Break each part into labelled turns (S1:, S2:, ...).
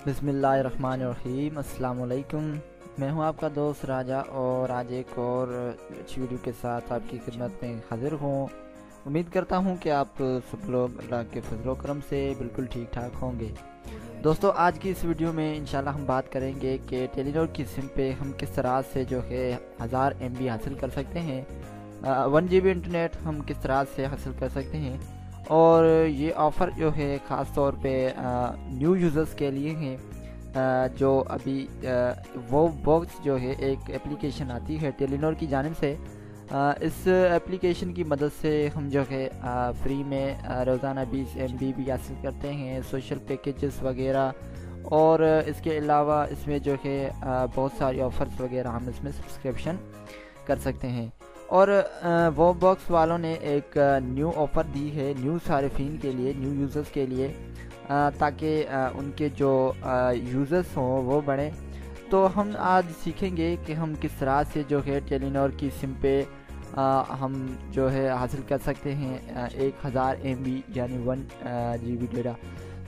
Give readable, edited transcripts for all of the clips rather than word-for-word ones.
S1: बिस्मिल्लाहिर्रहमानिर्रहीम। अस्सलाम वालेकुम। मैं हूं आपका दोस्त राजा और आज एक और अच्छी वीडियो के साथ आपकी खिदमत में हाजिर हूं। उम्मीद करता हूं कि आप सब लोग अल्लाह के फजल करम से बिल्कुल ठीक ठाक होंगे। दोस्तों, आज की इस वीडियो में इंशाल्लाह हम बात करेंगे कि टेलीनॉर की सिम पे हम किस तरह से जो है 1000 MB हासिल कर सकते हैं, 1 GB इंटरनेट हम किस तरह से हासिल कर सकते हैं। और ये ऑफ़र जो है ख़ास तौर पे न्यू यूज़र्स के लिए हैं। जो अभी वो बॉक्स जो है एक एप्लीकेशन आती है टेलीनॉर की जानिब से। इस एप्लीकेशन की मदद से हम जो है फ्री में रोज़ाना 20 MB भी हासिल करते हैं, सोशल पैकेजेस वगैरह। और इसके अलावा इसमें जो है बहुत सारी ऑफ़र्स वगैरह हम इसमें सब्सक्रिप्शन कर सकते हैं। और वो बॉक्स वालों ने एक न्यू ऑफ़र दी है न्यू सारिफिन के लिए, न्यू यूज़र्स के लिए, ताकि उनके जो यूज़र्स हों वो बढ़ें। तो हम आज सीखेंगे कि हम किस तरह से जो है टेलीनॉर की सिम पे हम जो है हासिल कर सकते हैं 1000 MB यानी 1 GB डेटा।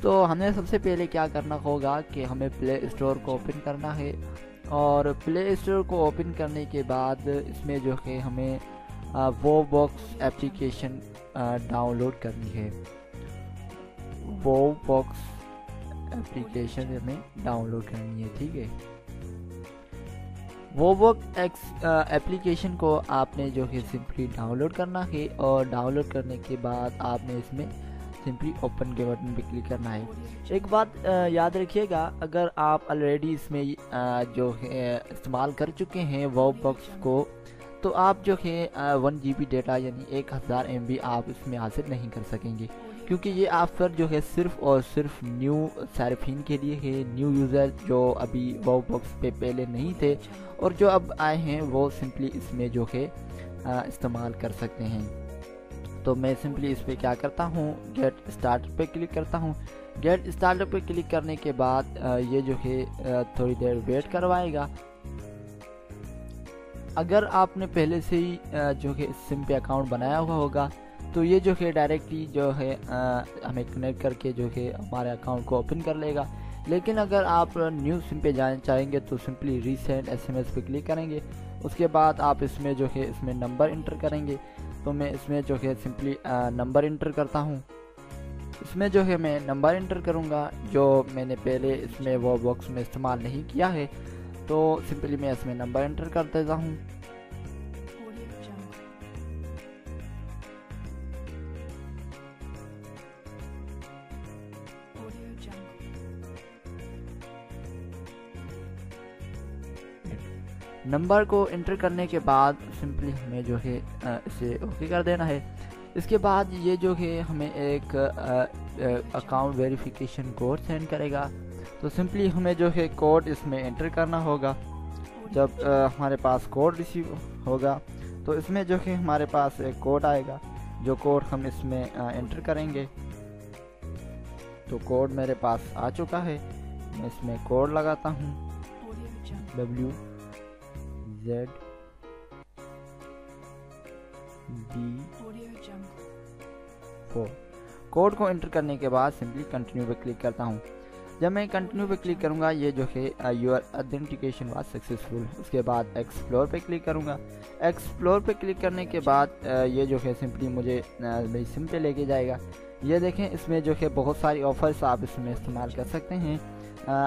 S1: तो हमें सबसे पहले क्या करना होगा कि हमें प्ले स्टोर को ओपन करना है। और प्ले स्टोर को ओपन करने के बाद इसमें जो है हमें वो बॉक्स एप्लीकेशन डाउनलोड करनी है। वो बॉक्स एप्लीकेशन हमें डाउनलोड करनी है, ठीक है। वो बॉक्स एप्लीकेशन को आपने जो है सिंपली डाउनलोड करना है और डाउनलोड करने के बाद आपने इसमें सिंपली ओपन के बटन पे क्लिक करना है। एक बात याद रखिएगा, अगर आप ऑलरेडी इसमें जो है इस्तेमाल कर चुके हैं वो बॉक्स को, तो आप जो है 1 GB डेटा यानी 1000 MB आप इसमें हासिल नहीं कर सकेंगे, क्योंकि ये ऑफ़र जो है सिर्फ़ और सिर्फ न्यू सारिफिन के लिए है। न्यू यूज़र जो अभी वो बॉक्स पे पहले नहीं थे और जो अब आए हैं वो सिंपली इसमें जो है इस्तेमाल कर सकते हैं। तो मैं सिंपली इस पर क्या करता हूँ, गेट स्टार्ट पे क्लिक करता हूँ। गेट स्टार्ट पे क्लिक करने के बाद ये जो है थोड़ी देर वेट करवाएगा। अगर आपने पहले से ही जो है सिम पे अकाउंट बनाया हुआ होगा तो ये जो है डायरेक्टली जो है हमें कनेक्ट करके जो है हमारे अकाउंट को ओपन कर लेगा। लेकिन अगर आप न्यू सिम पे जाना चाहेंगे तो सिंपली रीसेंड SMS पे क्लिक करेंगे। उसके बाद आप इसमें जो है इसमें नंबर इंटर करेंगे। तो मैं इसमें जो है सिंपली नंबर इंटर करता हूँ। इसमें जो है मैं नंबर इंटर करूँगा जो मैंने पहले इसमें वो बॉक्स में इस्तेमाल नहीं किया है। तो सिंपली मैं इसमें नंबर इंटर कर देता हूँ। नंबर को इंटर करने के बाद सिंपली हमें जो है इसे ओके कर देना है। इसके बाद ये जो है हमें एक अकाउंट वेरिफिकेशन कोड सेंड करेगा। तो सिंपली हमें जो है कोड इसमें एंटर करना होगा। जब हमारे पास कोड रिसीव होगा तो इसमें जो है हमारे पास एक कोड आएगा, जो कोड हम इसमें एंटर करेंगे। तो कोड मेरे पास आ चुका है। मैं इसमें कोड लगाता हूँ WZD। कोड को एंटर करने के बाद सिंपली कंटिन्यू पे क्लिक करता हूँ। जब मैं कंटिन्यू पे क्लिक करूँगा ये जो है योर ऑथेंटिकेशन वाज सक्सेसफुल। उसके बाद एक्सप्लोर पे क्लिक करूँगा। एक्सप्लोर पे क्लिक करने के बाद ये जो है सिंपली मुझे मेरी सिम पे लेके जाएगा। ये देखें, इसमें जो है बहुत सारी ऑफ़र्स आप इसमें इस्तेमाल कर सकते हैं।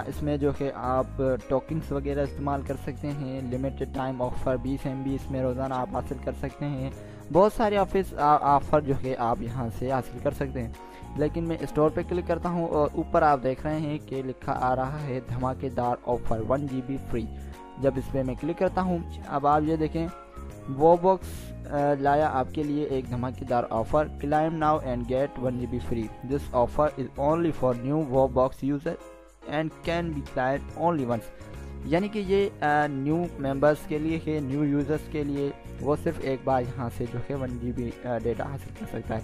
S1: इसमें जो है आप टोकन्स वगैरह इस्तेमाल कर सकते हैं। लिमिटेड टाइम ऑफ़र 20 MB इसमें रोज़ाना आप हासिल कर सकते हैं। बहुत सारे ऑफ़र जो है आप यहाँ से हासिल कर सकते हैं। लेकिन मैं स्टोर पे क्लिक करता हूँ और ऊपर आप देख रहे हैं कि लिखा आ रहा है धमाकेदार ऑफ़र 1 GB फ्री। जब इस पर मैं क्लिक करता हूँ, अब आप ये देखें वो बॉक्स लाया आपके लिए एक धमाकेदार offer. Claim now and get 1 GB free. This offer is only for new वो box user and can be claim only once. यानी कि ये न्यू मेंबर्स के लिए है, न्यू यूज़र्स के लिए। वो सिर्फ एक बार यहाँ से जो है 1 GB डेटा हासिल कर सकता है।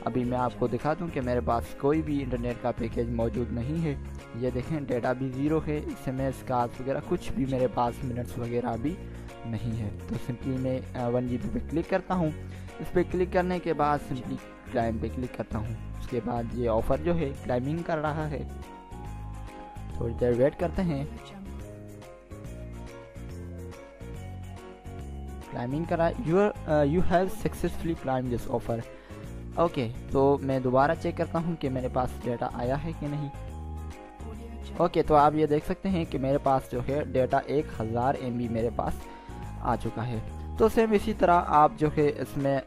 S1: अभी मैं आपको दिखा दूँ कि मेरे पास कोई भी इंटरनेट का पैकेज मौजूद नहीं है। ये देखें, डेटा भी ज़ीरो है, SMS कार्ड वगैरह कुछ भी मेरे पास मिनट्स वगैरह भी नहीं है। तो सिंपली मैं 1 GB पे क्लिक करता हूँ। इस पर क्लिक करने के बाद सिंपली क्लाइम पे क्लिक करता हूँ। उसके बाद ये ऑफ़र जो है क्लाइमिंग कर रहा है। थोड़ी देर वेट करते हैं। क्लाइंबिंग करा, you have successfully climb this offer. Okay, तो मैं दोबारा चेक करता हूँ कि मेरे पास डेटा आया है कि नहीं। ओके, तो आप ये देख सकते हैं कि मेरे पास जो है डेटा 1000 MB मेरे पास आ चुका है। तो सेम इसी तरह आप जो है इसमें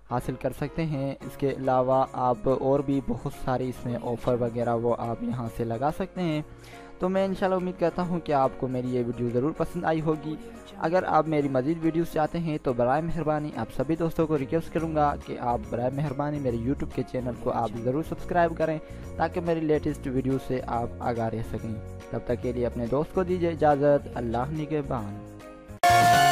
S1: हासिल कर सकते हैं। इसके अलावा आप और भी बहुत सारी इसमें ऑफ़र वगैरह वो आप यहाँ से लगा सकते हैं। तो मैं इंशाल्लाह उम्मीद करता हूँ कि आपको मेरी ये वीडियो ज़रूर पसंद आई होगी। अगर आप मेरी मज़ीद वीडियोस चाहते हैं तो बराए मेहरबानी आप सभी दोस्तों को रिक्वेस्ट करूँगा कि आप बराए मेहरबानी मेरे यूट्यूब के चैनल को आप ज़रूर सब्सक्राइब करें, ताकि मेरी लेटेस्ट वीडियो से आप आगाह रह सकें। तब तक के लिए अपने दोस्त को दीजिए इजाज़त। अल्लाह निगहबान।